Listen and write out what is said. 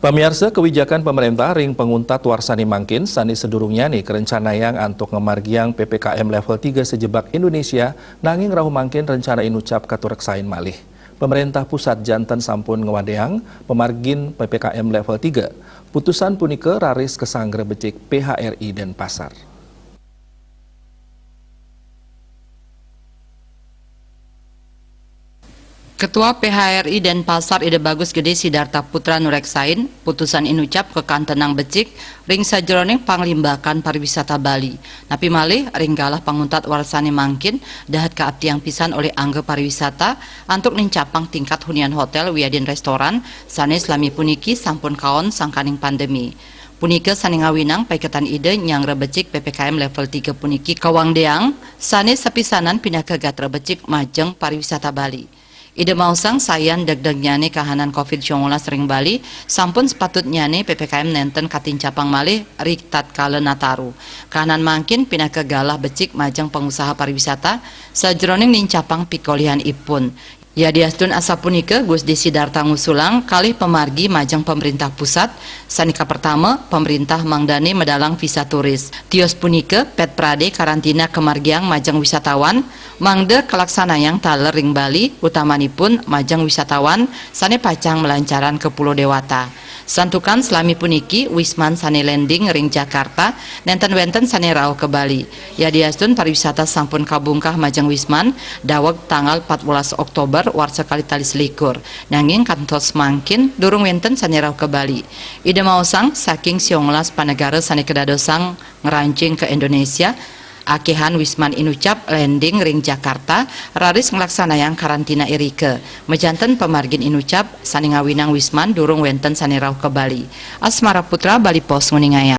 Pamirsa, kebijakan pemerintah ring penguntat warsani mangkin sani sedurungnya nih kerencana yang antuk ngemargiang PPKM level 3 sejebak Indonesia nanging rahu mangkin rencana inucap katureksain malih. Pemerintah pusat jantan sampun ngewadeang pemargin PPKM level 3. Putusan punike raris kesanggre becik PHRI dan pasar. Ketua PHRI dan Pasar Ide Bagus Gede Sidarta Putra Nureksain, putusan inucap ke Kantenang Becik, ring sajroning panglimbakan pariwisata Bali. Napi malih ring galah panguntat warsani mangkin, dahat kaatiang pisan oleh angge pariwisata, antuk nincapang tingkat hunian hotel wiadin restoran, sanes lami puniki sampun kaon sangkaning pandemi. Punike sani ngawinang paiketan ide nyang rebecik PPKM level 3 puniki kawang deang, sanes sepisanan pindah ke gatra becik majeng pariwisata Bali. Ide mausang sayan degdegnyane kahanan COVID-19 ring Bali, sampun sepatutnya PPKM nenten katincapang malih riktat kale nataru. Kahanan mangkin pindah ke galah becik majeng pengusaha pariwisata, sajroning nincapang pikolihan ipun. Ya diastun asapunike Gus Desidarta ngusulang kalih pemargi majeng pemerintah pusat, sanika pertama pemerintah mangdani medalang visa turis. Tios punike pet prade karantina kemargiang majeng wisatawan, mangde kelaksanayang taler ring Bali, utamanipun majeng wisatawan sane pacang melancaran ke Pulau Dewata. Santukan selami puniki Wisman sane landing ring Jakarta, nenten wenten sane rauh ke Bali. Ya diastun pariwisata sampun kabungkah majeng Wisman, daweg tanggal 14 Oktober warsa kali tali selikur. Nanging kantos mangkin durung wenten sane rauh ke Bali. Ide mausang saking sionglas panegara sane kedadosang ngerancing ke Indonesia, akehan Wisman inucap landing ring Jakarta raris ngelaksanayang karantina irike. Mejanten pemargin inucap sani ngawinang Wisman durung wenten sani rauh ke Bali. Asmara Putra, Bali Pos nguningaya.